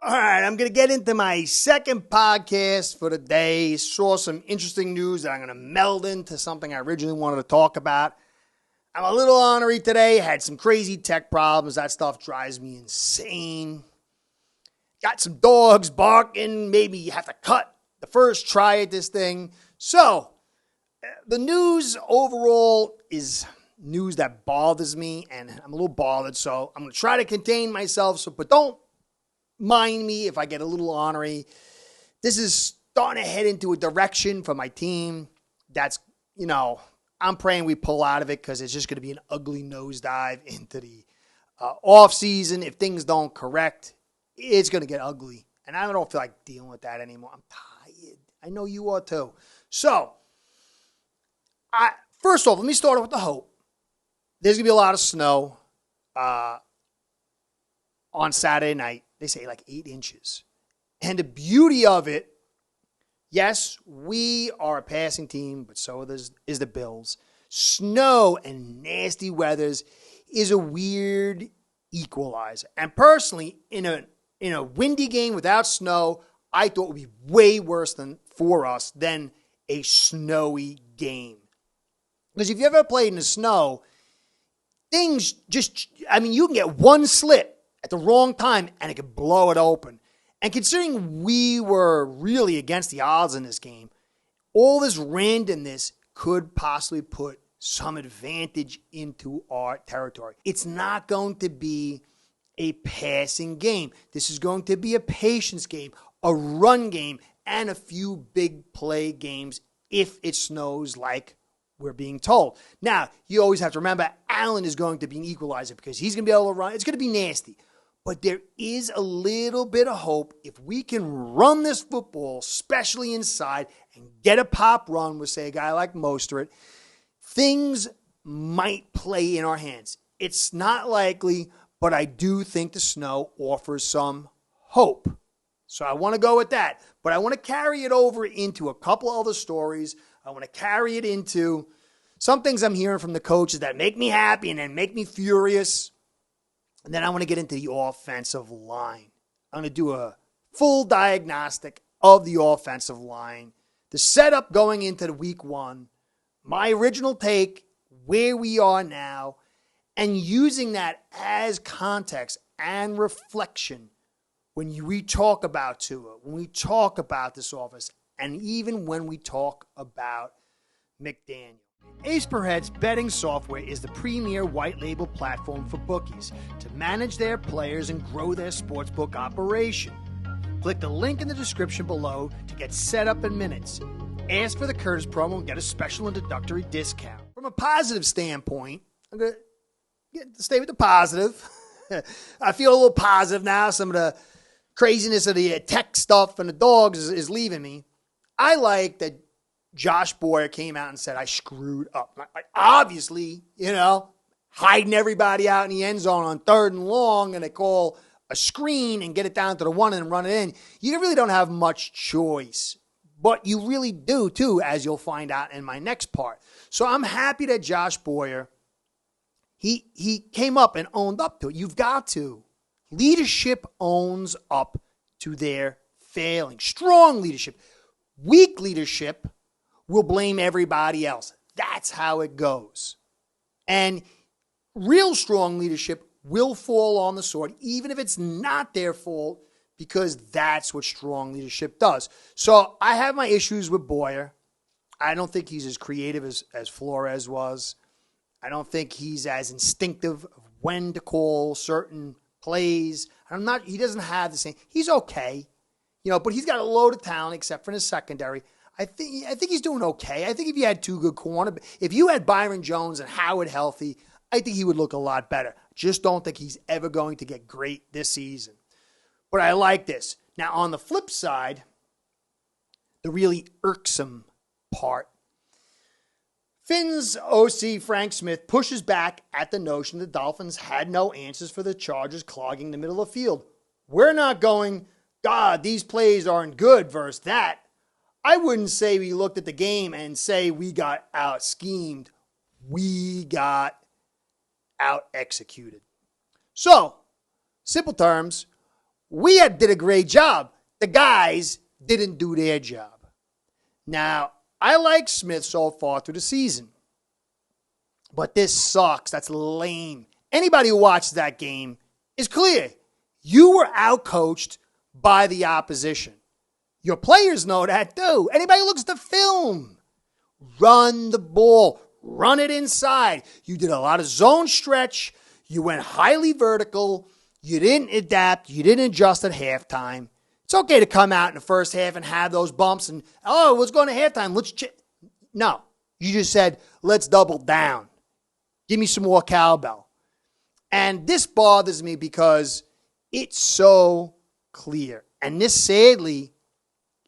All right, I'm going to get into my second podcast for the day. Saw some interesting news that I'm going to meld into something I originally wanted to talk about. I'm a little ornery today. Had some crazy tech problems. That stuff drives me insane. Got some dogs barking. Maybe you have to cut the first try at this thing. So, the news overall is news that bothers me, and I'm a little bothered. So, I'm going to try to contain myself. But don't mind me if I get a little ornery. This is starting to head into a direction for my team that's, I'm praying we pull out of it because it's just going to be an ugly nosedive into the off season. If things don't correct, it's going to get ugly. And I don't feel like dealing with that anymore. I'm tired. I know you are too. So, first off, let me start off with the hope. There's going to be a lot of snow on Saturday night. They say like 8 inches. And the beauty of it, yes, we are a passing team, but so is the Bills. Snow and nasty weathers is a weird equalizer. And personally, in a windy game without snow, I thought it would be way worse for us than a snowy game. Because if you ever played in the snow, things you can get one slip at the wrong time and it could blow it open. And considering we were really against the odds in this game, all this randomness could possibly put some advantage into our territory. It's not going to be a passing game. This is going to be a patience game, a run game, and a few big play games if it snows like we're being told. Now, you always have to remember, Allen is going to be an equalizer because he's going to be able to run. It's going to be nasty. But there is a little bit of hope if we can run this football, especially inside, and get a pop run with, say, a guy like Mostert, things might play in our hands. It's not likely, but I do think the snow offers some hope. So I want to go with that. But I want to carry it over into a couple other stories. I want to carry it into some things I'm hearing from the coaches that make me happy and then make me furious. And then I want to get into the offensive line. I'm going to do a full diagnostic of the offensive line, the setup going into the week one, my original take, where we are now, and using that as context and reflection when we talk about Tua, when we talk about this offense, and even when we talk about McDaniel. Ace Per Head's betting software is the premier white label platform for bookies to manage their players and grow their sportsbook operation. Click the link in the description below to get set up in minutes. Ask for the Curtis promo and get a special introductory discount. From a positive standpoint, I'm going to stay with the positive. I feel a little positive now. Some of the craziness of the tech stuff and the dogs is leaving me. I like that Josh Boyer came out and said, I screwed up. Obviously, hiding everybody out in the end zone on 3rd and long, and they call a screen and get it down to the 1 and run it in. You really don't have much choice. But you really do, too, as you'll find out in my next part. So I'm happy that Josh Boyer, he came up and owned up to it. You've got to. Leadership owns up to their failing. Strong leadership. Weak leadership will blame everybody else. That's how it goes. And real strong leadership will fall on the sword, even if it's not their fault, because that's what strong leadership does. So I have my issues with Boyer. I don't think he's as creative as Flores was. I don't think he's as instinctive of when to call certain plays. He doesn't have the same. He's okay, but he's got a load of talent except for his secondary. I think he's doing okay. I think if you had 2 good cornerbacks, if you had Byron Jones and Howard healthy, I think he would look a lot better. Just don't think he's ever going to get great this season. But I like this. Now, on the flip side, the really irksome part, Finn's OC Frank Smith pushes back at the notion the Dolphins had no answers for the Chargers clogging the middle of the field. We're not going, God, these plays aren't good versus that. I wouldn't say we looked at the game and say we got out-schemed. We got out-executed. So, simple terms, did a great job. The guys didn't do their job. Now, I like Smith so far through the season. But this sucks. That's lame. Anybody who watched that game is clear. You were outcoached by the opposition. Your players know that too. Anybody who looks at the film, run the ball. Run it inside. You did a lot of zone stretch. You went highly vertical. You didn't adapt. You didn't adjust at halftime. It's okay to come out in the first half and have those bumps and, let's go to halftime. No. You just said, let's double down. Give me some more cowbell. And this bothers me because it's so clear. And this, sadly,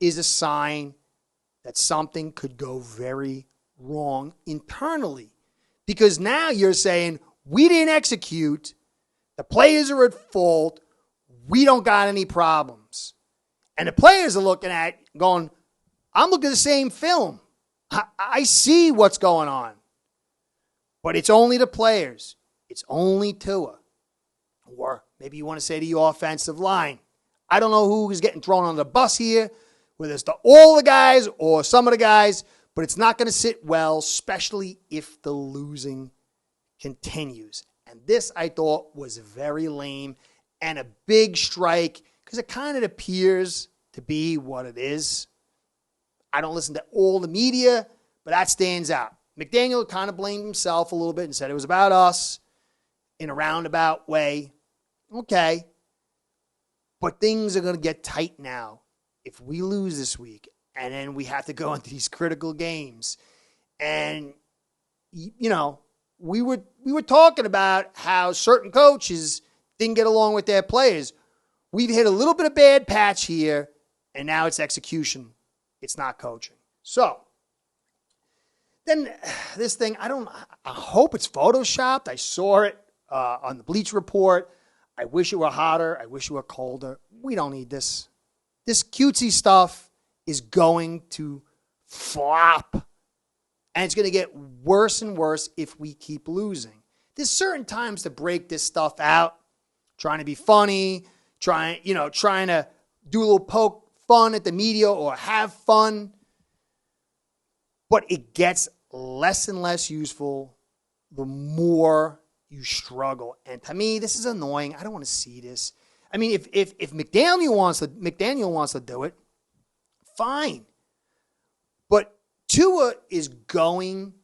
is a sign that something could go very wrong internally. Because now you're saying, we didn't execute. The players are at fault. We don't got any problems. And the players are looking at going, I'm looking at the same film. I see what's going on. But it's only the players. It's only Tua. Or maybe you want to say the offensive line. I don't know who is getting thrown on the bus here, whether it's all the guys or some of the guys, but it's not going to sit well, especially if the losing continues. And this, I thought, was very lame and a big strike because it kind of appears to be what it is. I don't listen to all the media, but that stands out. McDaniel kind of blamed himself a little bit and said it was about us in a roundabout way. Okay. But things are going to get tight now if we lose this week and then we have to go into these critical games. And, you know, we were talking about how certain coaches didn't get along with their players. We've hit a little bit of bad patch here, and now it's execution. It's not coaching. So, then this thing, I hope it's photoshopped. I saw it on the Bleacher Report. I wish it were hotter. I wish it were colder. We don't need this. This cutesy stuff is going to flop. And it's going to get worse and worse if we keep losing. There's certain times to break this stuff out, trying to be funny, trying to do a little poke fun at the media or have fun. But it gets less and less useful the more you struggle. And to me, this is annoying. I don't want to see this. I mean, if McDaniel wants to do it, fine. But Tua is going,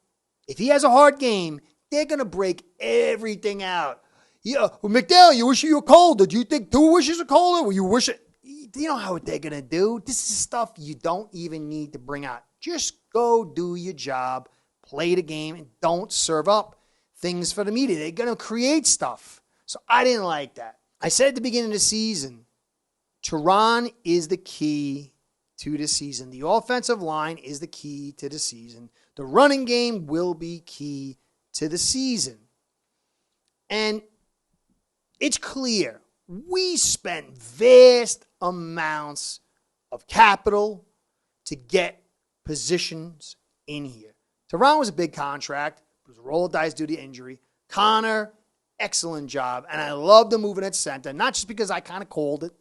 if he has a hard game, they're going to break everything out. Yeah, well, McDaniel, you wish you were colder. Do you think Tua wishes you were colder? Well, you wish it. You know how they're going to do. This is stuff you don't even need to bring out. Just go do your job, play the game, and don't serve up things for the media. They're going to create stuff. So I didn't like that. I said at the beginning of the season, Tehran is the key to the season. The offensive line is the key to the season. The running game will be key to the season. And it's clear we spent vast amounts of capital to get positions in here. Tehran was a big contract. It was a roll of dice due to injury. Connor, excellent job. And I love the moving at center, not just because I kind of called it,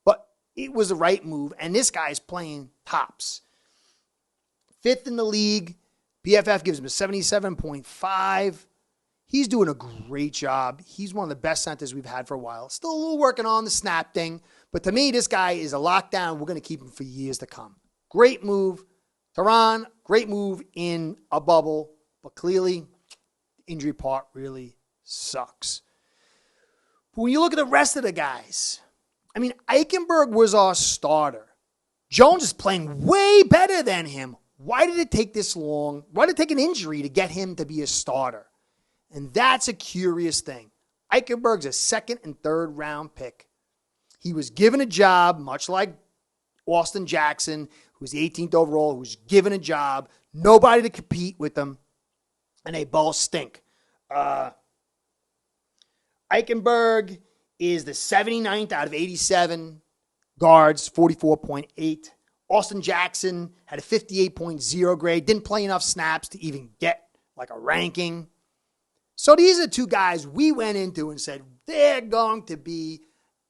but it was the right move. And this guy's playing tops. 5th in the league. PFF gives him a 77.5. He's doing a great job. He's one of the best centers we've had for a while. Still a little working on the snap thing. But to me, this guy is a lockdown. We're going to keep him for years to come. Great move. Tehran, great move in a bubble. But clearly, the injury part really sucks. But when you look at the rest of the guys, I mean, Eichenberg was our starter. Jones is playing way better than him. Why did it take this long? Why did it take an injury to get him to be a starter? And that's a curious thing. Eichenberg's a 2nd and 3rd round pick. He was given a job, much like Austin Jackson, who's the 18th overall, who's given a job. Nobody to compete with them. And they both stink. Eichenberg is the 79th out of 87 guards, 44.8. Austin Jackson had a 58.0 grade. Didn't play enough snaps to even get like a ranking. So these are two guys we went into and said, they're going to be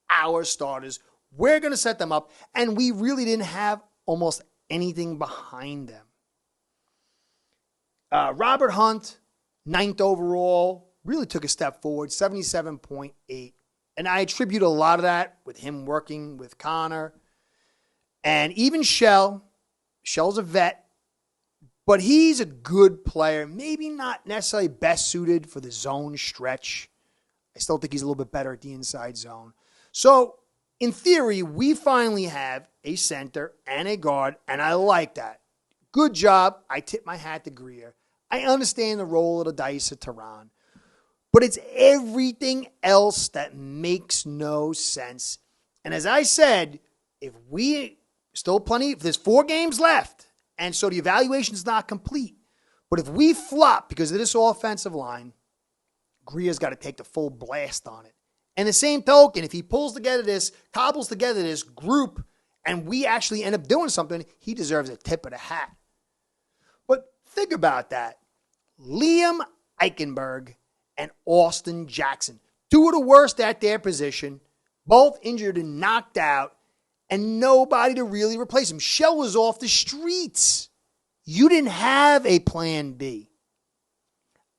our starters. We're going to set them up. And we really didn't have almost anything behind them. Robert Hunt, 9th overall, really took a step forward, 77.8. And I attribute a lot of that with him working with Connor. And even Shell's a vet, but he's a good player. Maybe not necessarily best suited for the zone stretch. I still think he's a little bit better at the inside zone. So, in theory, we finally have a center and a guard, and I like that. Good job. I tip my hat to Greer. I understand the roll of the dice at Tehran. But it's everything else that makes no sense. And as I said, if there's 4 games left, and so the evaluation is not complete. But if we flop because of this offensive line, Greer's got to take the full blast on it. And the same token, if he cobbles together this group, and we actually end up doing something, he deserves a tip of the hat. But think about that. Liam Eichenberg and Austin Jackson, 2 of the worst at their position, both injured and knocked out, and nobody to really replace him. Shell was off the streets. You didn't have a plan B.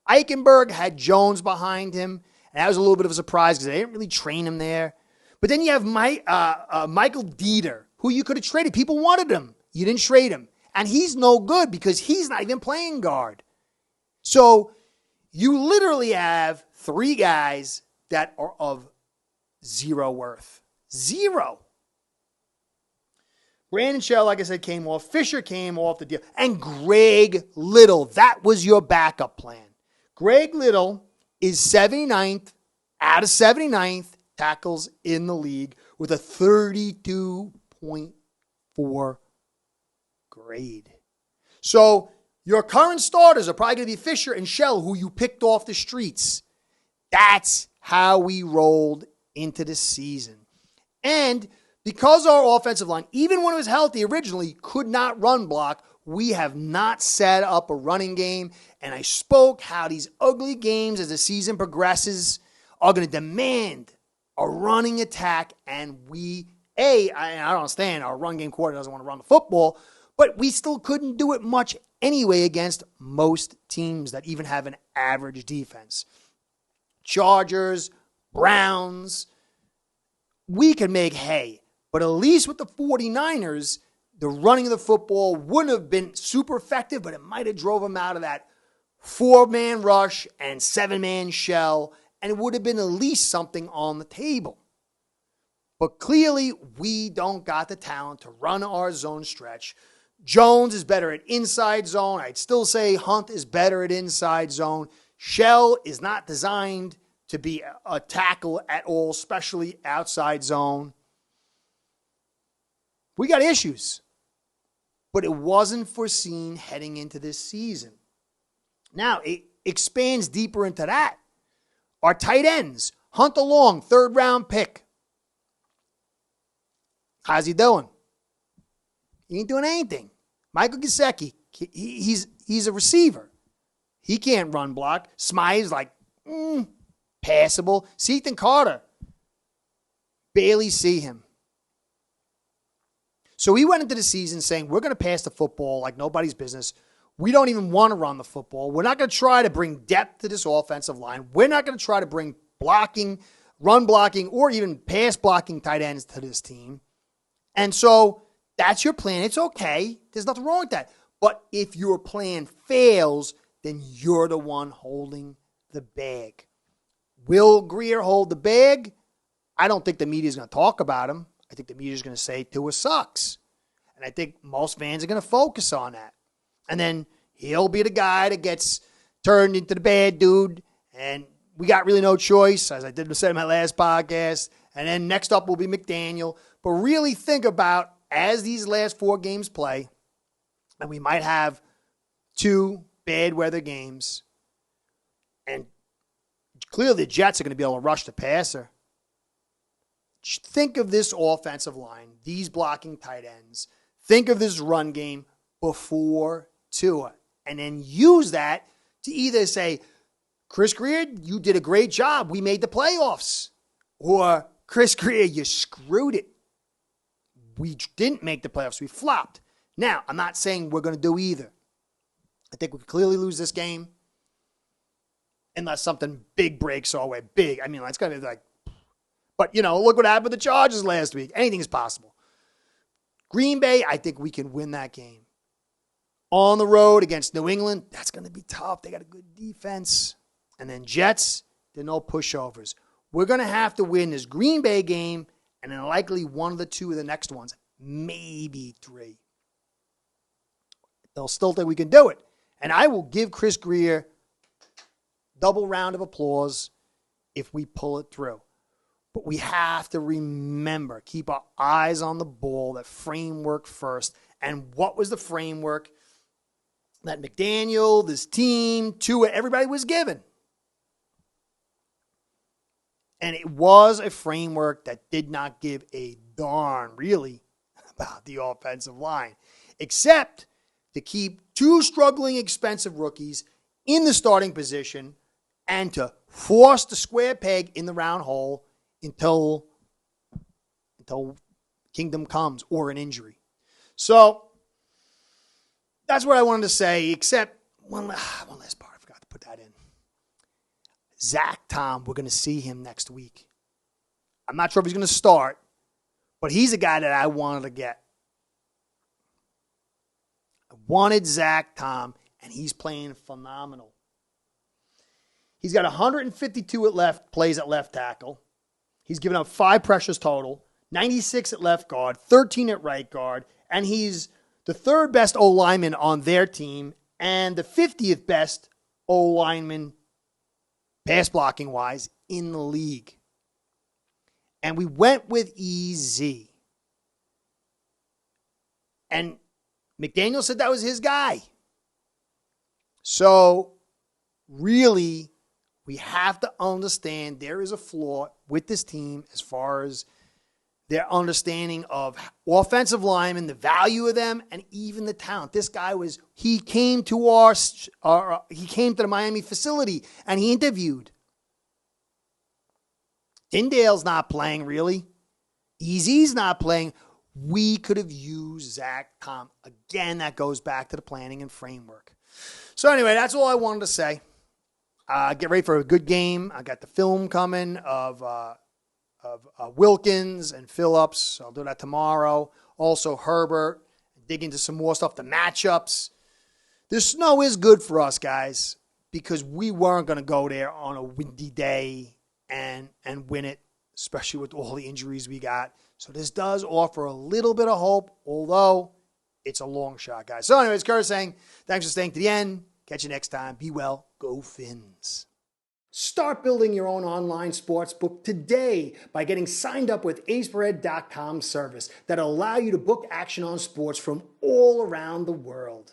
Eichenberg had Jones behind him, and that was a little bit of a surprise because they didn't really train him there. But then you have Michael Dieter, who you could have traded. People wanted him. You didn't trade him. And he's no good because he's not even playing guard. So you literally have 3 guys that are of zero worth. Zero. Brandon Shell, like I said, came off. Fisher came off the deal. And Greg Little, that was your backup plan. Greg Little is 79th out of 79th tackles in the league with a 32.4 grade. So your current starters are probably going to be Fisher and Shell, who you picked off the streets. That's how we rolled into the season. And because our offensive line, even when it was healthy originally, could not run block, we have not set up a running game. And I spoke how these ugly games as the season progresses are going to demand a running attack. And I don't understand, our run game quarter doesn't want to run the football, but we still couldn't do it much anyway against most teams that even have an average defense. Chargers, Browns, we could make hay. But at least with the 49ers, the running of the football wouldn't have been super effective, but it might have drove them out of that 4-man rush and 7-man shell, and it would have been at least something on the table. But clearly, we don't got the talent to run our zone stretch. Jones is better at inside zone. I'd still say Hunt is better at inside zone. Shell is not designed to be a tackle at all, especially outside zone. We got issues, but it wasn't foreseen heading into this season. Now, it expands deeper into that. Our tight ends, Hunter Long, 3rd-round pick. How's he doing? He ain't doing anything. Michael Gesicki, he's a receiver. He can't run block. Smythe's like, passable. Ethan Carter, barely see him. So we went into the season saying, we're going to pass the football like nobody's business. We don't even want to run the football. We're not going to try to bring depth to this offensive line. We're not going to try to bring blocking, run blocking, or even pass blocking tight ends to this team. And so that's your plan. It's okay. There's nothing wrong with that. But if your plan fails, then you're the one holding the bag. Will Greer hold the bag? I don't think the media is going to talk about him. I think the media is going to say Tua sucks. And I think most fans are going to focus on that. And then he'll be the guy that gets turned into the bad dude. And we got really no choice, as I did say in my last podcast. And then next up will be McDaniel. But really think about, as these last 4 games play, and we might have 2 bad weather games. And clearly the Jets are going to be able to rush the passer. Think of this offensive line, these blocking tight ends. Think of this run game before Tua. And then use that to either say, Chris Greer, you did a great job. We made the playoffs. Or, Chris Greer, you screwed it. we didn't make the playoffs. We flopped. Now, I'm not saying we're going to do either. I think we could clearly lose this game unless something big breaks our way. Big. I mean, it's going to be like, but, look what happened with the Chargers last week. Anything is possible. Green Bay, I think we can win that game. On the road against New England, that's going to be tough. They got a good defense. And then Jets, they're no pushovers. We're going to have to win this Green Bay game and then likely one of the two of the next ones, maybe three. They'll still think we can do it. And I will give Chris Greer double round of applause if we pull it through. But we have to remember, keep our eyes on the ball, that framework first. And what was the framework that McDaniel, this team, Tua, everybody was given? And it was a framework that did not give a darn, really, about the offensive line, except to keep two struggling, expensive rookies in the starting position and to force the square peg in the round hole until kingdom comes or an injury. So that's what I wanted to say, except one last part. I forgot to put that in. Zach Tom, we're going to see him next week. I'm not sure if he's going to start, but he's a guy that I wanted to get. I wanted Zach Tom, and he's playing phenomenal. He's got 152 plays at left tackle. He's given up 5 pressures total, 96 at left guard, 13 at right guard, and he's the third best O-lineman on their team and the 50th best O-lineman pass blocking wise in the league. And we went with EZ. And McDaniel said that was his guy. So really, we have to understand there is a flaw with this team as far as their understanding of offensive linemen, the value of them, and even the talent. This guy he came to the Miami facility and he interviewed. Tyndale's not playing, really. EZ's not playing. We could have used Zach Tom. Again, that goes back to the planning and framework. So anyway, that's all I wanted to say. Get ready for a good game. I got the film coming of Wilkins and Phillips. I'll do that tomorrow. Also Herbert. Dig into some more stuff, the matchups. The snow is good for us, guys, because we weren't going to go there on a windy day and win it, especially with all the injuries we got. So this does offer a little bit of hope, although it's a long shot, guys. So anyways, Curtis saying, thanks for staying to the end. Catch you next time. Be well. Go Fins. Start building your own online sportsbook today by getting signed up with aceperhead.com service that'll allow you to book action on sports from all around the world.